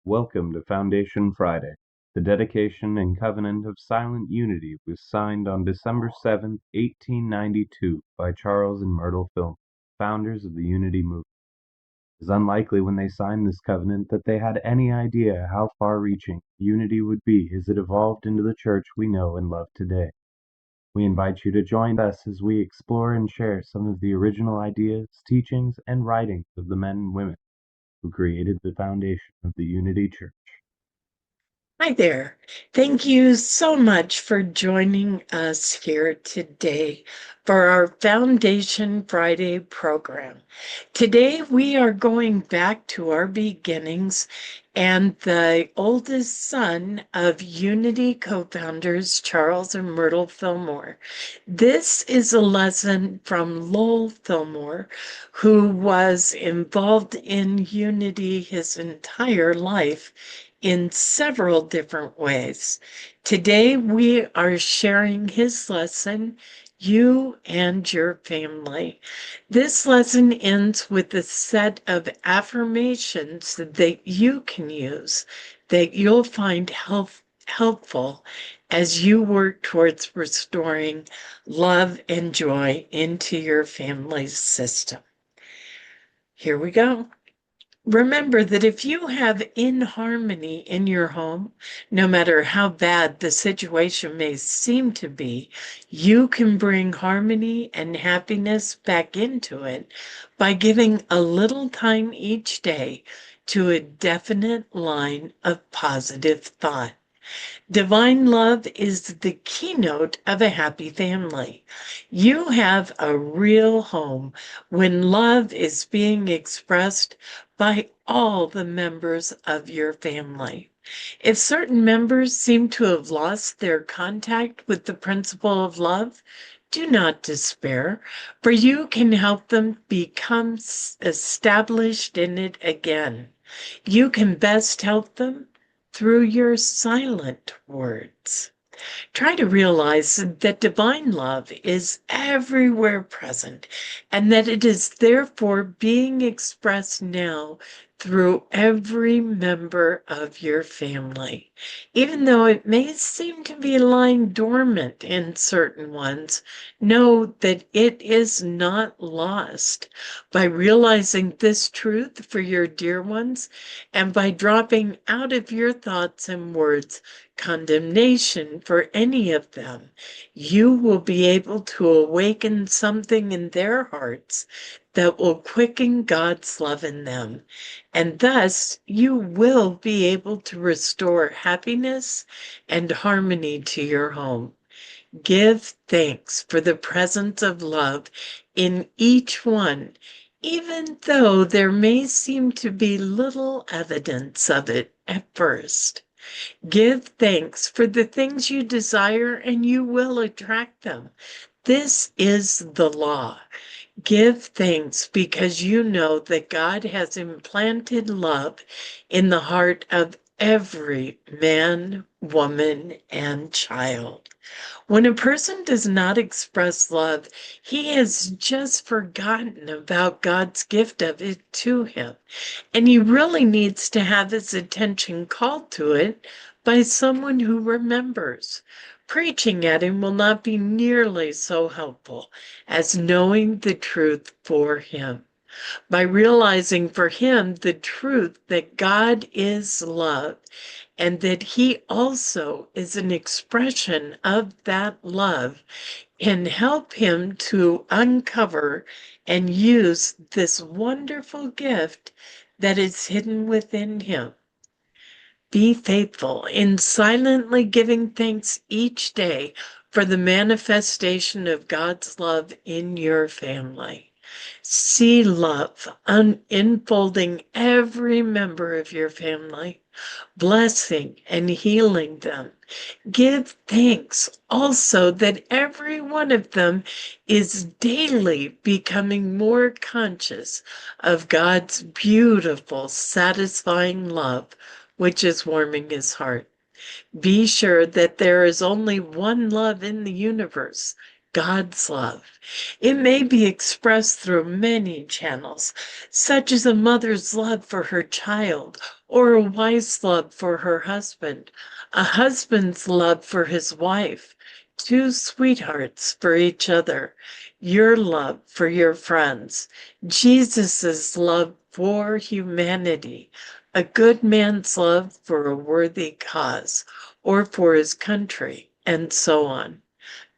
Welcome to Foundation Friday. The dedication and covenant of silent unity was signed on December 7th, 1892 by Charles and Myrtle Fillmore, founders of the Unity movement. It is unlikely when they signed this covenant that they had any idea how far-reaching unity would be as it evolved into the church we know and love today. We invite you to join us as we explore and share some of the original ideas, teachings, and writings of the men and women who created the foundation of the Unity Church. Hi there. Thank you so much for joining us here today for our Foundation Friday program. Today we are going back to our beginnings and the oldest son of Unity co-founders Charles and Myrtle Fillmore. This is a lesson from Lowell Fillmore, who was involved in Unity his entire life in several different ways. Today we are sharing his lesson, You and Your Family. This lesson ends with a set of affirmations that you can use, that you'll find helpful as you work towards restoring love and joy into your family's system. Here we go. Remember that if you have inharmony in your home, no matter how bad the situation may seem to be, you can bring harmony and happiness back into it by giving a little time each day to a definite line of positive thought. Divine love is the keynote of a happy family. You have a real home when love is being expressed by all the members of your family. If certain members seem to have lost their contact with the principle of love, do not despair, for you can help them become established in it again. You can best help them through your silent words. Try to realize that divine love is everywhere present and that it is therefore being expressed now through every member of your family. Even though it may seem to be lying dormant in certain ones, know that it is not lost. By realizing this truth for your dear ones and by dropping out of your thoughts and words condemnation for any of them, you will be able to awaken something in their hearts that will quicken God's love in them. And thus you will be able to restore happiness and harmony to your home. Give thanks for the presence of love in each one, even though there may seem to be little evidence of it at first. Give thanks for the things you desire and you will attract them. This is the law. Give thanks because you know that God has implanted love in the heart of every man, woman, and child. When a person does not express love, he has just forgotten about God's gift of it to him. And he really needs to have his attention called to it by someone who remembers. Preaching at him will not be nearly so helpful as knowing the truth for him. By realizing for him the truth that God is love and that he also is an expression of that love, can help him to uncover and use this wonderful gift that is hidden within him. Be faithful in silently giving thanks each day for the manifestation of God's love in your family. See love unfolding every member of your family, blessing and healing them. Give thanks also that every one of them is daily becoming more conscious of God's beautiful, satisfying love, which is warming his heart. Be sure that there is only one love in the universe, God's love. It may be expressed through many channels, such as a mother's love for her child, or a wife's love for her husband, a husband's love for his wife, two sweethearts for each other, your love for your friends, Jesus's love for humanity, a good man's love for a worthy cause or for his country, and so on.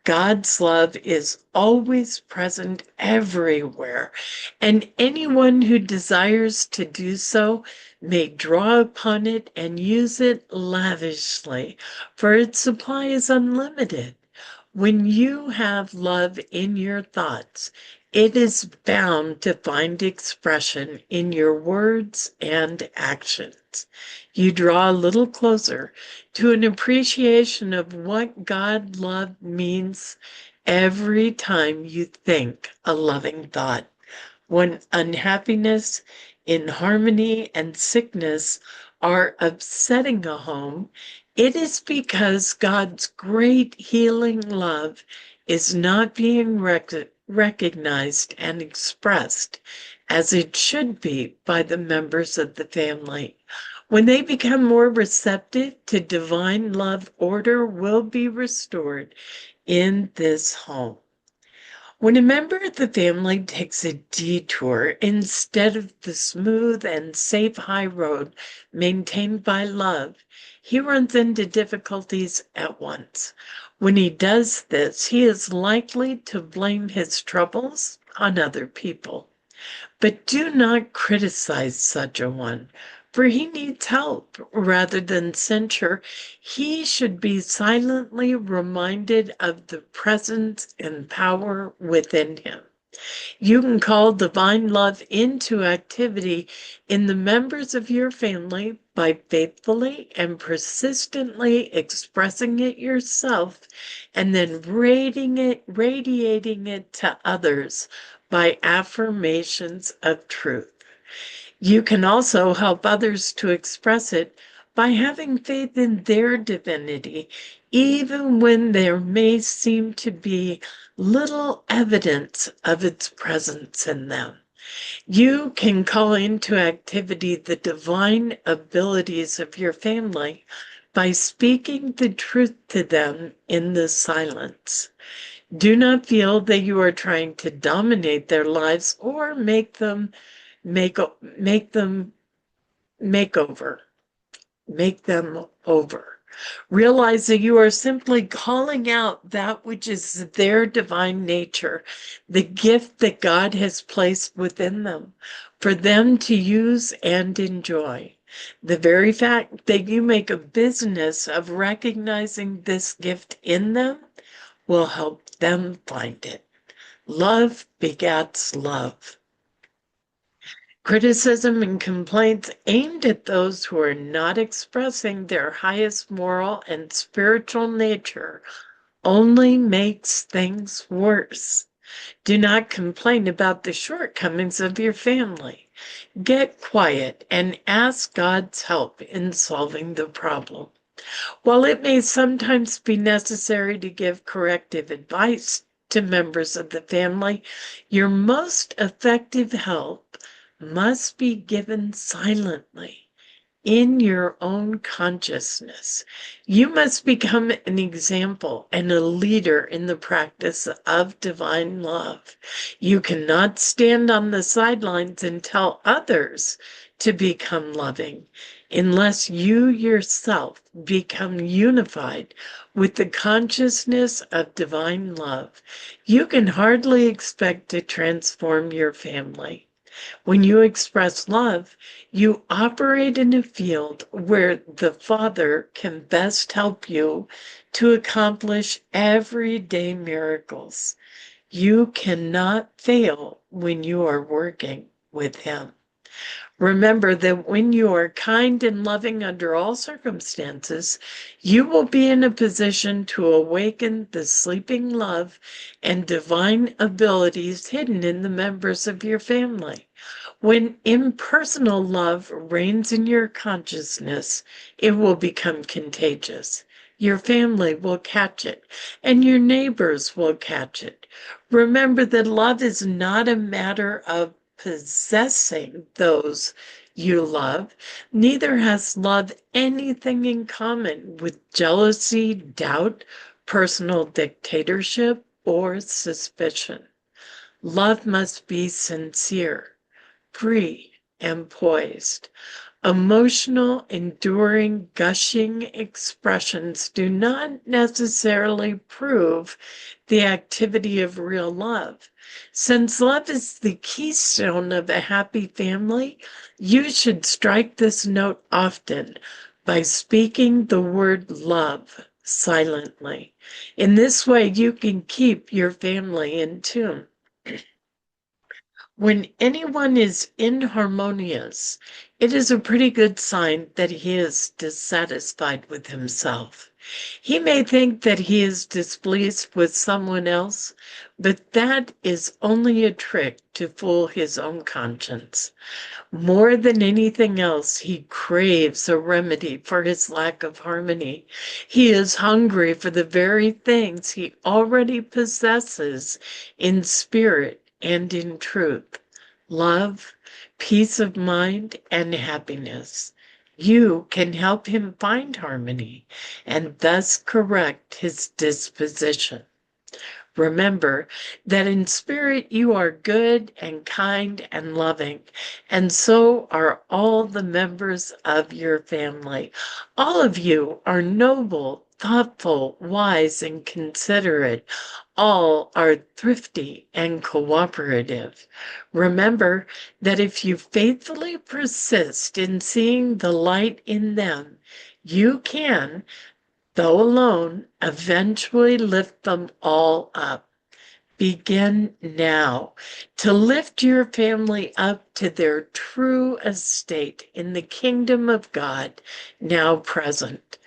God's love is always present everywhere, and anyone who desires to do so may draw upon it and use it lavishly, for its supply is unlimited. When you have love in your thoughts, it is bound to find expression in your words and actions. You draw a little closer to an appreciation of what God love means every time you think a loving thought. When unhappiness, inharmony, and sickness are upsetting a home, it is because God's great healing love is not being recognized and expressed as it should be by the members of the family. When they become more receptive to divine love, order will be restored in this home. When a member of the family takes a detour instead of the smooth and safe high road maintained by love, he runs into difficulties at once. When he does this, he is likely to blame his troubles on other people. But do not criticize such a one, for he needs help rather than censure. He should be silently reminded of the presence and power within him. You can call divine love into activity in the members of your family by faithfully and persistently expressing it yourself and then radiating it to others by affirmations of truth. You can also help others to express it by having faith in their divinity, even when there may seem to be little evidence of its presence in them. You can call into activity the divine abilities of your family by speaking the truth to them in the silence. Do not feel that you are trying to dominate their lives or make them make them over. Realize that you are simply calling out that which is their divine nature, the gift that God has placed within them for them to use and enjoy. The very fact that you make a business of recognizing this gift in them will help them find it. Love begets love. Criticism and complaints aimed at those who are not expressing their highest moral and spiritual nature only makes things worse. Do not complain about the shortcomings of your family. Get quiet and ask God's help in solving the problem. While it may sometimes be necessary to give corrective advice to members of the family, your most effective help must be given silently in your own consciousness. You must become an example and a leader in the practice of divine love. You cannot stand on the sidelines and tell others to become loving unless you yourself become unified with the consciousness of divine love. You can hardly expect to transform your family. When you express love, you operate in a field where the Father can best help you to accomplish everyday miracles. You cannot fail when you are working with Him. Remember that when you are kind and loving under all circumstances, you will be in a position to awaken the sleeping love and divine abilities hidden in the members of your family. When impersonal love reigns in your consciousness, it will become contagious. Your family will catch it, and your neighbors will catch it. Remember that love is not a matter of possessing those you love. Neither has love anything in common with jealousy, doubt, personal dictatorship, or suspicion. Love must be sincere, free, and poised. Emotional, enduring, gushing expressions do not necessarily prove the activity of real love. Since love is the keystone of a happy family, you should strike this note often by speaking the word love silently. In this way, you can keep your family in tune. When anyone is inharmonious, it is a pretty good sign that he is dissatisfied with himself. He may think that he is displeased with someone else, but that is only a trick to fool his own conscience. More than anything else, he craves a remedy for his lack of harmony. He is hungry for the very things he already possesses in spirit and in truth: love, peace of mind, and happiness. You can help him find harmony and thus correct his disposition. Remember that in spirit you are good and kind and loving, and so are all the members of your family. All of you are noble, thoughtful, wise, and considerate. All are thrifty and cooperative. Remember that if you faithfully persist in seeing the light in them, you can, though alone, eventually lift them all up. Begin now to lift your family up to their true estate in the kingdom of God, now present.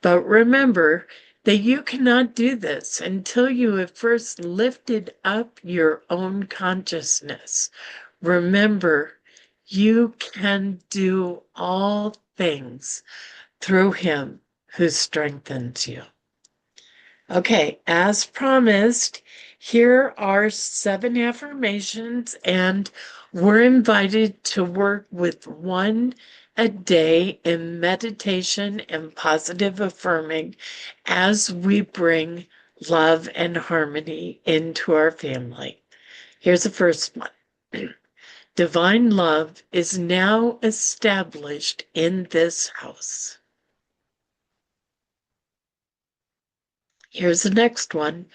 But remember that you cannot do this until you have first lifted up your own consciousness. Remember, you can do all things through him who strengthens you. Okay, as promised, here are 7 affirmations, and we're invited to work with one a day in meditation and positive affirming as we bring love and harmony into our family. Here's the first one. Divine love is now established in this house. Here's the next one.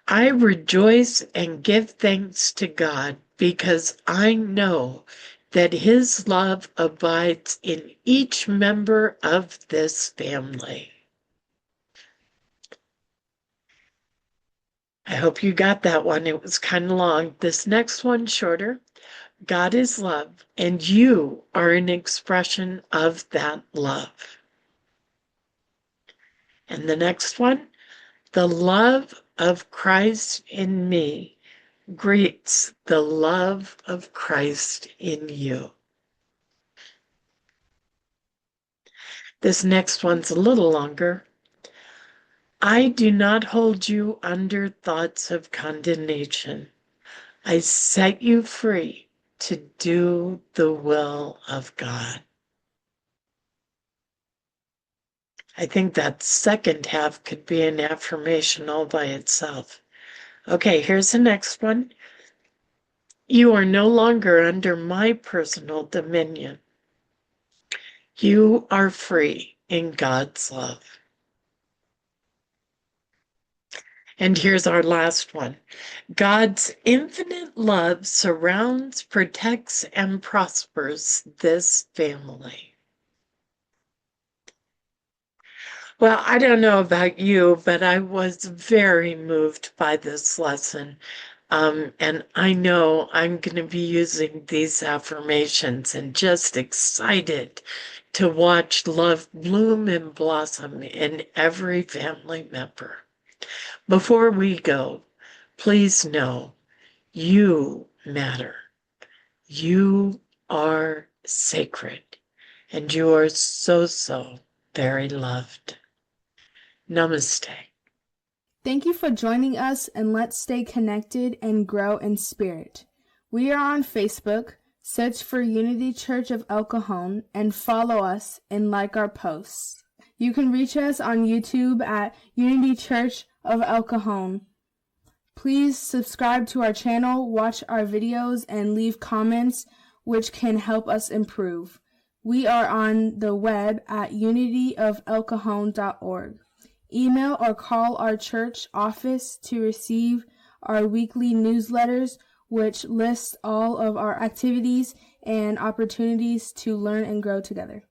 I rejoice and give thanks to God because I know that his love abides in each member of this family. I hope you got that one. It was kind of long. This next one, shorter. God is love, and you are an expression of that love. And the next one, the love of Christ in me greets the love of Christ in you. This next one's a little longer. I do not hold you under thoughts of condemnation. I set you free to do the will of God. I think that second half could be an affirmation all by itself. Okay, here's the next one. You are no longer under my personal dominion. You are free in God's love. And here's our last one. God's infinite love surrounds, protects, and prospers this family. Well, I don't know about you, but I was very moved by this lesson. And I know I'm going to be using these affirmations and just excited to watch love bloom and blossom in every family member. Before we go, please know you matter. You are sacred, and you are so, so very loved. Namaste. Thank you for joining us, and let's stay connected and grow in spirit. We are on Facebook. Search for Unity Church of El Cajon and follow us and like our posts. You can reach us on YouTube at Unity Church of El Cajon. Please subscribe to our channel, watch our videos, and leave comments which can help us improve. We are on the web at unityofelcajon.org. Email or call our church office to receive our weekly newsletters, which lists all of our activities and opportunities to learn and grow together.